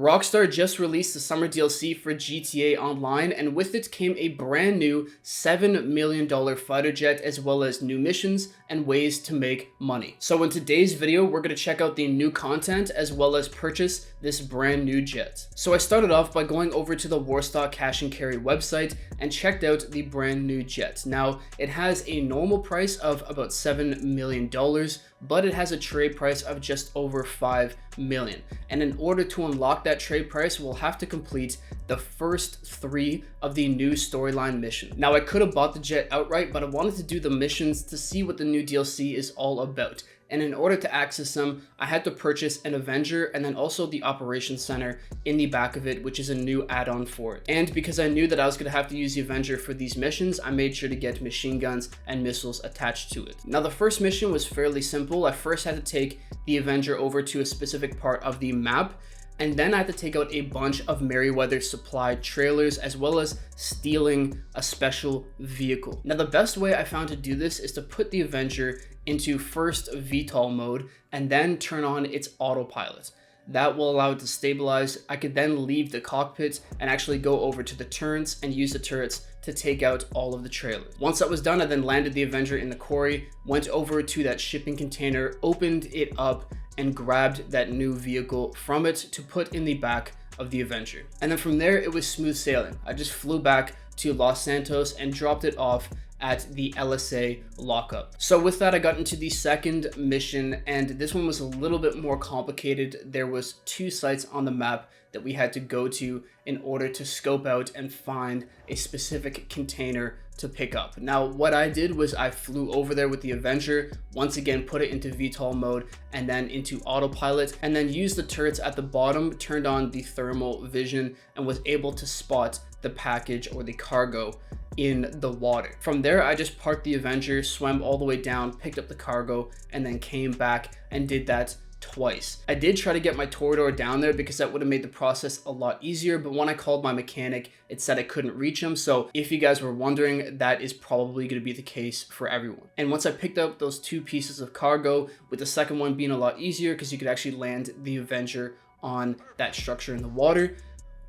Rockstar just released the summer DLC for GTA Online, and with it came a brand new $7 million fighter jet, as well as new missions and ways to make money. So in today's video, we're going to check out the new content as well as purchase this brand new jet. So I started off by going over to the Warstock Cash and Carry website and checked out the brand new jet. Now, it has a normal price of about $7 million, but it has a trade price of just over $5 million. And in order to unlock that trade price, we'll have to complete the first 3 of the new storyline mission. Now, I could have bought the jet outright, but I wanted to do the missions to see what the new DLC is all about. And in order to access them, I had to purchase an Avenger and then also the Operations Center in the back of it, which is a new add-on for it. And because I knew that I was going to have to use the Avenger for these missions, I made sure to get machine guns and missiles attached to it. Now, the first mission was fairly simple. I first had to take the Avenger over to a specific part of the map, and then I had to take out a bunch of Merryweather supplied trailers, as well as stealing a special vehicle. Now, the best way I found to do this is to put the Avenger into first VTOL mode and then turn on its autopilot. That will allow it to stabilize. I could then leave the cockpit and actually go over to the turrets and use the turrets to take out all of the trailers. Once that was done, I then landed the Avenger in the quarry, went over to that shipping container, opened it up, and grabbed that new vehicle from it to put in the back of the Avenger. And then from there, it was smooth sailing. I just flew back to Los Santos and dropped it off at the LSA lockup. So with that, I got into the second mission, and this one was a little bit more complicated. There was 2 sites on the map that we had to go to in order to scope out and find a specific container to pick up. Now, what I did was I flew over there with the Avenger, once again put it into VTOL mode and then into autopilot, and then used the turrets at the bottom, turned on the thermal vision, and was able to spot the package or the cargo in the water. From there, I just parked the Avenger, swam all the way down, picked up the cargo, and then came back and did that twice. I did try to get my Torador down there because that would have made the process a lot easier, but when I called my mechanic, it said I couldn't reach him. So if you guys were wondering, that is probably going to be the case for everyone. And once I picked up those 2 pieces of cargo, with the second one being a lot easier because you could actually land the Avenger on that structure in the water,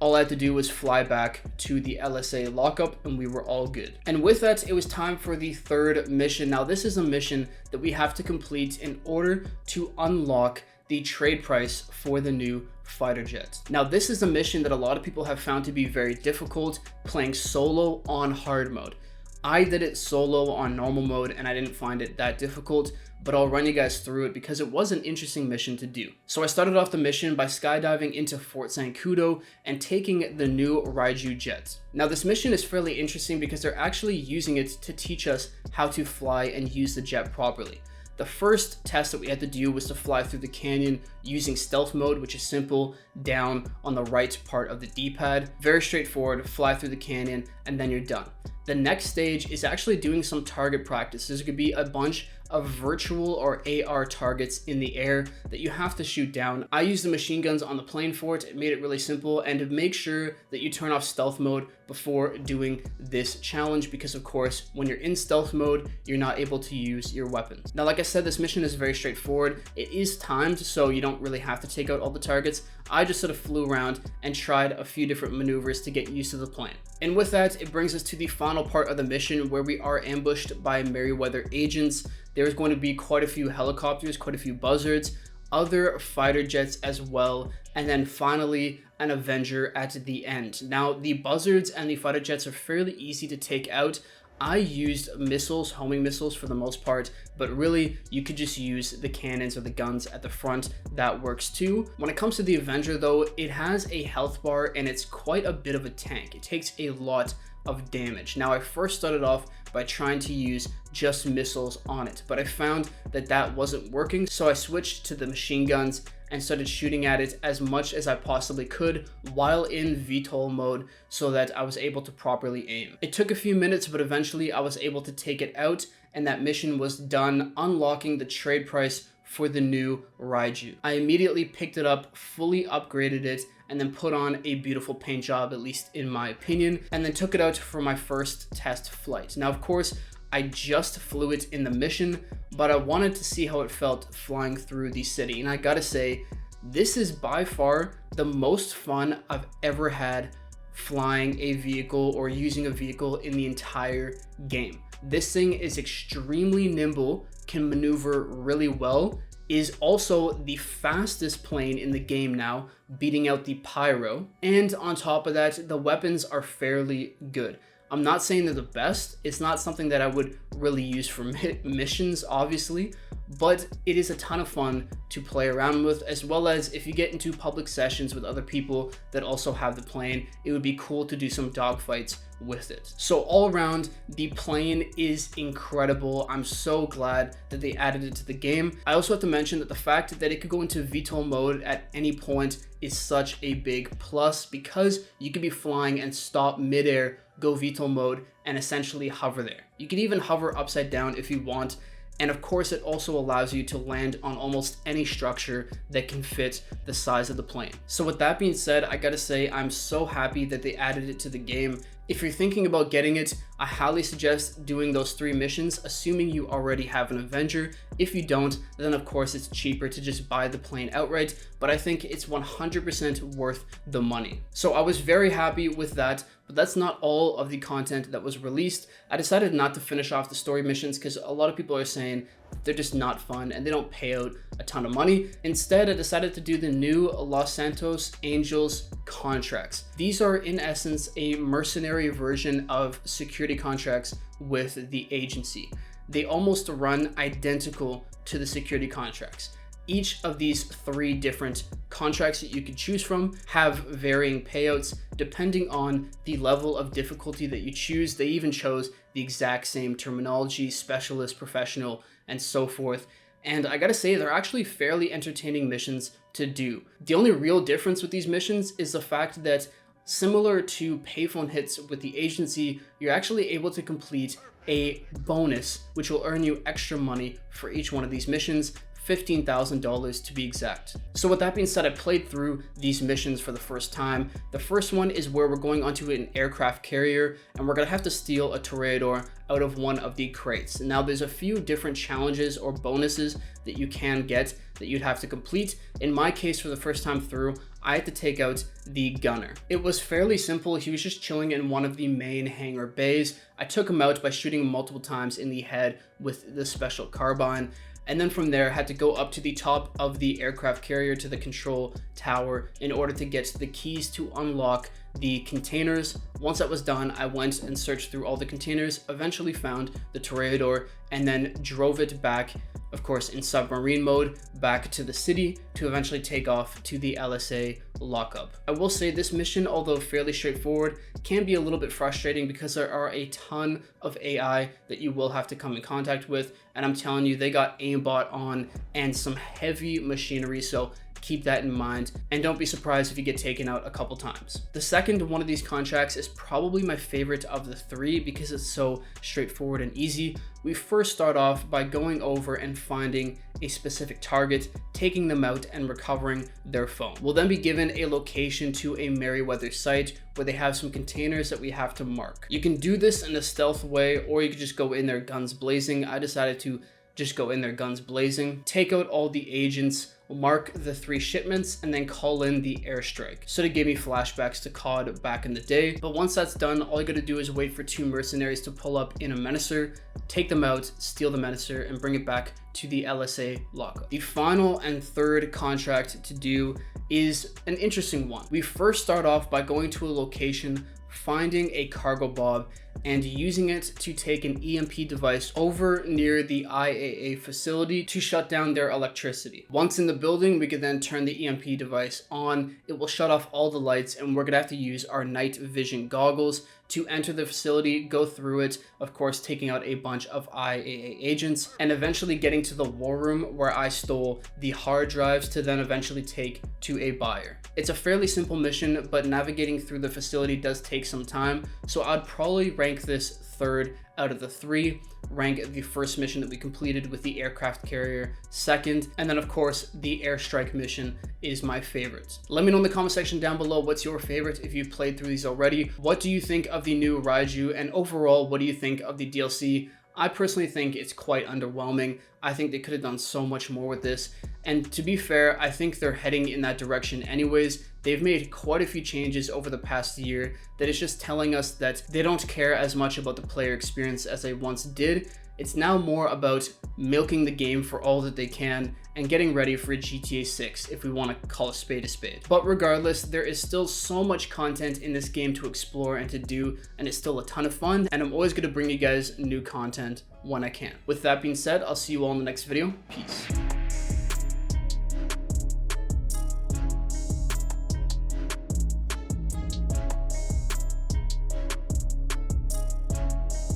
all I had to do was fly back to the LSA lockup and we were all good. And with that, it was time for the third mission. Now, this is a mission that we have to complete in order to unlock the trade price for the new fighter jet. Now, this is a mission that a lot of people have found to be very difficult playing solo on hard mode. I did it solo on normal mode and I didn't find it that difficult, but I'll run you guys through it because it was an interesting mission to do. So I started off the mission by skydiving into Fort Zancudo and taking the new Raiju jet. Now, this mission is fairly interesting because they're actually using it to teach us how to fly and use the jet properly. The first test that we had to do was to fly through the canyon using stealth mode, which is simple, down on the right part of the D-pad. Very straightforward, fly through the canyon, and then you're done. The next stage is actually doing some target practice. There's going to be a bunch of virtual or AR targets in the air that you have to shoot down. I used the machine guns on the plane for it. It made it really simple, and to make sure that you turn off stealth mode before doing this challenge, because of course, when you're in stealth mode, you're not able to use your weapons. Now, like I said, this mission is very straightforward. It is timed, so you don't really have to take out all the targets. I just sort of flew around and tried a few different maneuvers to get used to the plane. And with that, it brings us to the final part of the mission where we are ambushed by Merryweather agents. There's going to be quite a few helicopters, quite a few buzzards, other fighter jets as well, and then finally an Avenger at the end. Now, the buzzards and the fighter jets are fairly easy to take out. I used missiles, homing missiles for the most part, but really you could just use the cannons or the guns at the front. That works too. When it comes to the Avenger though, it has a health bar and it's quite a bit of a tank. It takes a lot of damage. Now, I first started off by trying to use just missiles on it, but I found that that wasn't working, so I switched to the machine guns and started shooting at it as much as I possibly could while in VTOL mode so that I was able to properly aim. It took a few minutes, but eventually I was able to take it out, and that mission was done, unlocking the trade price for the new Raiju. I immediately picked it up, fully upgraded it, and then put on a beautiful paint job, at least in my opinion, and then took it out for my first test flight. Now, of course, I just flew it in the mission, but I wanted to see how it felt flying through the city, and I gotta say, This is by far the most fun I've ever had flying a vehicle or using a vehicle in the entire game. This thing is extremely nimble, can maneuver really well, is also the fastest plane in the game now, beating out the Pyro. And on top of that, the weapons are fairly good. I'm not saying they're the best. It's not something that I would really use for missions, obviously, but it is a ton of fun to play around with, as well as if you get into public sessions with other people that also have the plane, it would be cool to do some dogfights with it. So all around, the plane is incredible. I'm so glad that they added it to the game. I also have to mention that the fact that it could go into VTOL mode at any point is such a big plus, because you could be flying and stop midair, go VTOL mode, and essentially hover there. You can even hover upside down if you want. And of course, it also allows you to land on almost any structure that can fit the size of the plane. So with that being said, I gotta say, I'm so happy that they added it to the game. If you're thinking about getting it, I highly suggest doing those 3 missions, assuming you already have an Avenger. If you don't, then of course it's cheaper to just buy the plane outright, but I think it's 100% worth the money. So I was very happy with that, but that's not all of the content that was released. I decided not to finish off the story missions because a lot of people are saying they're just not fun and they don't pay out a ton of money. Instead, I decided to do the new Los Santos Angels contracts. These are in essence a mercenary version of security contracts with the agency. They almost run identical to the security contracts. Each of these 3 different contracts that you can choose from have varying payouts depending on the level of difficulty that you choose. They even chose the exact same terminology: specialist, professional, and so forth. And I gotta say, they're actually fairly entertaining missions to do. The only real difference with these missions is the fact that, similar to payphone hits with the agency, you're actually able to complete a bonus which will earn you extra money for each one of these missions. $15,000 to be exact. So with that being said, I played through these missions for the first time. The first one is where we're going onto an aircraft carrier and we're gonna have to steal a Toreador out of one of the crates. Now there's a few different challenges or bonuses that you can get that you'd have to complete. In my case, for the first time through, I had to take out the gunner. It was fairly simple. He was just chilling in one of the main hangar bays. I took him out by shooting him multiple times in the head with the special carbine. And then from there, I had to go up to the top of the aircraft carrier to the control tower in order to get the keys to unlock the containers. Once that was done, I went and searched through all the containers, eventually found the Toreador, and then drove it back, of course in submarine mode, back to the city to eventually take off to the LSA lockup. I will say this mission, although fairly straightforward, can be a little bit frustrating because there are a ton of AI that you will have to come in contact with, and I'm telling you, they got aimbot on and some heavy machinery, so keep that in mind, and don't be surprised if you get taken out a couple times. The second one of these contracts is probably my favorite of the 3 because it's so straightforward and easy. We first start off by going over and finding a specific target, taking them out and recovering their phone. We'll then be given a location to a Merryweather site where they have some containers that we have to mark. You can do this in a stealth way, or you could just go in there guns blazing. I decided to just go in there guns blazing, take out all the agents, mark the 3 shipments, and then call in the airstrike. So to give me flashbacks to COD back in the day. But once that's done, all you gotta do is wait for 2 mercenaries to pull up in a Menacer, take them out, steal the Menacer, and bring it back to the LSA lockup. The final and third contract to do is an interesting one. We first start off by going to a location, finding a cargo bob, and using it to take an EMP device over near the IAA facility to shut down their electricity. Once in the building, we can then turn the EMP device on. It will shut off all the lights, and we're gonna have to use our night vision goggles to enter the facility, go through it, of course taking out a bunch of IAA agents, and eventually getting to the war room where I stole the hard drives to then eventually take to a buyer. It's a fairly simple mission, but navigating through the facility does take some time, so I'd probably rank this third out of the 3. Rank the first mission that we completed with the aircraft carrier second, and then of course the airstrike mission is my favorite. Let me know in the comment section down below what's your favorite if you've played through these already. What do you think of the new Raiju, and overall what do you think of the DLC? I personally think it's quite underwhelming. I think they could have done so much more with this. And to be fair, I think they're heading in that direction anyways. They've made quite a few changes over the past year that is just telling us that they don't care as much about the player experience as they once did. It's now more about milking the game for all that they can and getting ready for GTA 6 if we want to call a spade a spade. But regardless, there is still so much content in this game to explore and to do, and it's still a ton of fun, and I'm always going to bring you guys new content when I can. With that being said, I'll see you all in the next video. Peace.